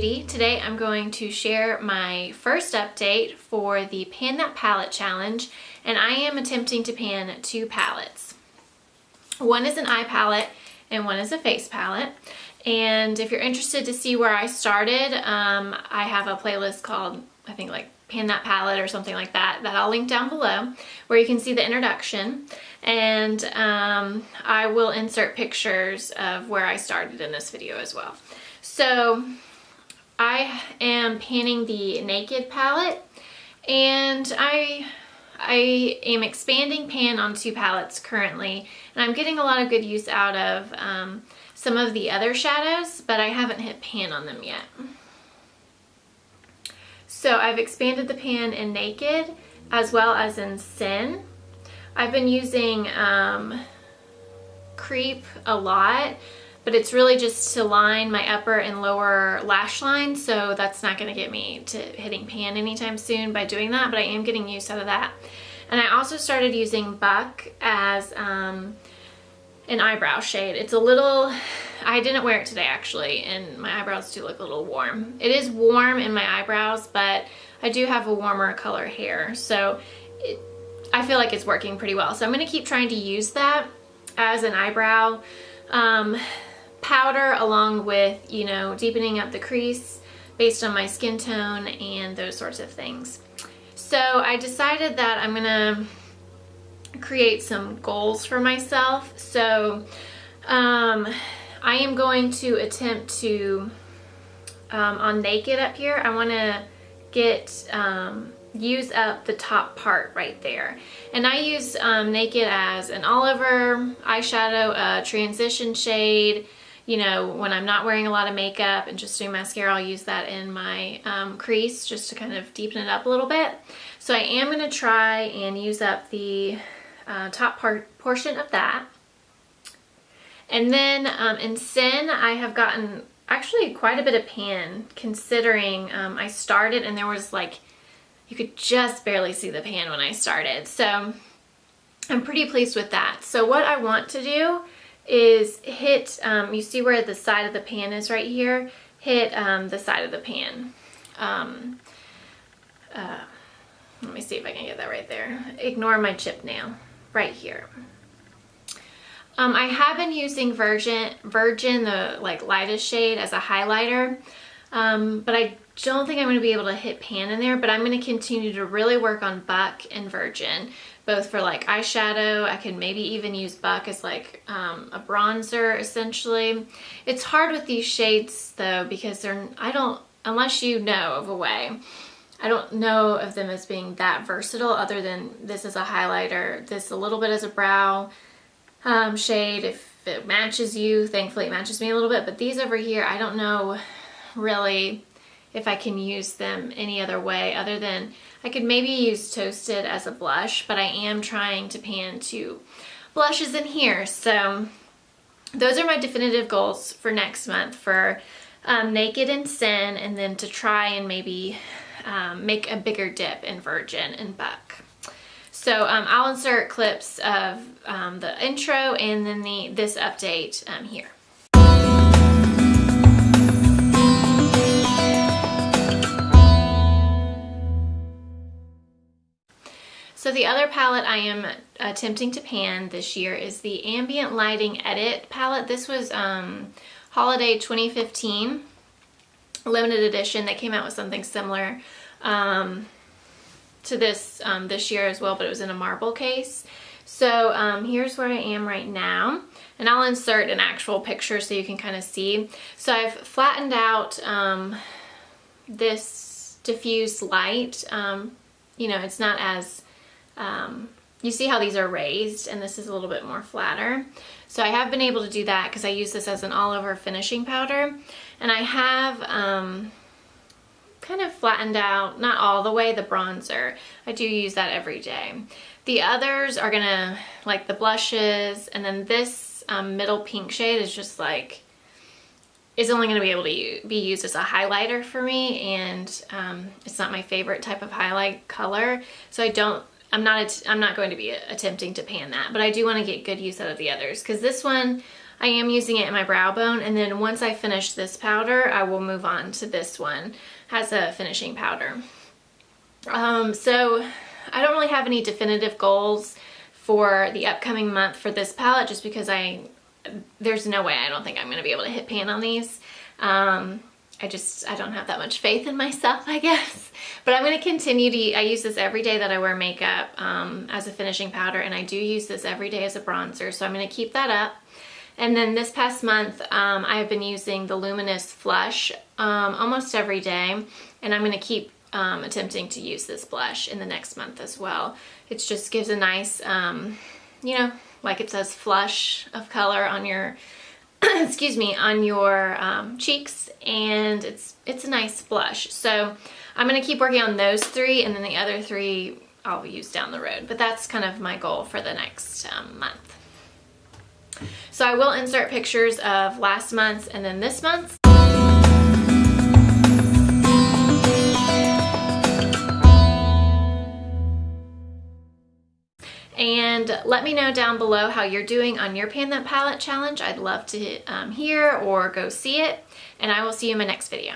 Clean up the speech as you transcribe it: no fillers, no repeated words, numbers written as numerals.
Judy. Today I'm going to share my first update for the Pan That Palette Challenge, and I am attempting to pan 2 palettes. One is an eye palette and one is a face palette. And if you're interested to see where I started, I have a playlist called, I think like Pan That Palette or something like that, that I'll link down below, where you can see the introduction. And I will insert pictures of where I started in this video as well. So I am panning the Naked palette, and I am expanding pan on 2 palettes currently, and I'm getting a lot of good use out of some of the other shadows, but I haven't hit pan on them yet. So I've expanded the pan in Naked as well as in Sin. I've been using Creep a lot, but it's really just to line my upper and lower lash line, so that's not going to get me to hitting pan anytime soon by doing that, but I am getting use out of that. And I also started using Buck as an eyebrow shade. It's a little, I didn't wear it today actually, and my eyebrows do look a little warm. It is warm in my eyebrows, but I do have a warmer color hair, so I feel like it's working pretty well. So I'm going to keep trying to use that as an eyebrow powder, along with, you know, deepening up the crease based on my skin tone and those sorts of things. So I decided that I'm gonna create some goals for myself. So I am going to attempt to, on Naked up here, I want to get use up the top part right there. And I use Naked as an all-over eyeshadow, transition shade. You know, when I'm not wearing a lot of makeup and just doing mascara, I'll use that in my crease just to kind of deepen it up a little bit. So I am going to try and use up the top portion of that. And then in Sin, I have gotten actually quite a bit of pan, considering I started and there was like, you could just barely see the pan when I started. So I'm pretty pleased with that. So what I want to do is hit, you see where the side of the pan is right here? Hit the side of the pan. Let me see if I can get that right there. Ignore my chip nail. Right here. I have been using Virgin, the like lightest shade, as a highlighter, but I don't think I'm going to be able to hit pan in there, but I'm going to continue to really work on Buck and Virgin, both for like eyeshadow. I could maybe even use Buck as like a bronzer essentially. It's hard with these shades though, because unless you know of a way, I don't know of them as being that versatile, other than this is a highlighter, this a little bit as a brow shade. If it matches you, thankfully it matches me a little bit, but these over here, I don't know really if I can use them any other way, other than I could maybe use Toasted as a blush, but I am trying to pan 2 blushes in here. So those are my definitive goals for next month, for Naked and Sin, and then to try and maybe make a bigger dip in Virgin and Buck. So I'll insert clips of the intro and then this update here. So the other palette I am attempting to pan this year is the Ambient Lighting Edit palette. This was Holiday 2015 limited edition. They came out with something similar to this this year as well, but it was in a marble case. So here's where I am right now, and I'll insert an actual picture so you can kind of see. So I've flattened out this diffuse light. You know, it's not as you see how these are raised, and this is a little bit more flatter. So I have been able to do that because I use this as an all-over finishing powder, and I have kind of flattened out, not all the way, the bronzer. I do use that every day. The others are gonna, like the blushes, and then this middle pink shade is just like, is only going to be able to be used as a highlighter for me, and it's not my favorite type of highlight color, so I don't I'm not going to be attempting to pan that, but I do want to get good use out of the others, because this one, I am using it in my brow bone, and then once I finish this powder, I will move on to this one as a finishing powder. So I don't really have any definitive goals for the upcoming month for this palette, just because there's no way I don't think I'm going to be able to hit pan on these. I don't have that much faith in myself, I guess. But I'm going to continue to, I use this every day that I wear makeup as a finishing powder, and I do use this every day as a bronzer, so I'm going to keep that up. And then this past month, I've been using the Luminous Flush almost every day, and I'm going to keep attempting to use this blush in the next month as well. It just gives a nice, you know, like it says, flush of color on your excuse me, on your cheeks, and it's a nice blush. So I'm going to keep working on those three, and then the other three I'll use down the road. But that's kind of my goal for the next month. So I will insert pictures of last month's and then this month's. And let me know down below how you're doing on your Pan That Palette challenge. I'd love to hear or go see it. And I will see you in my next video.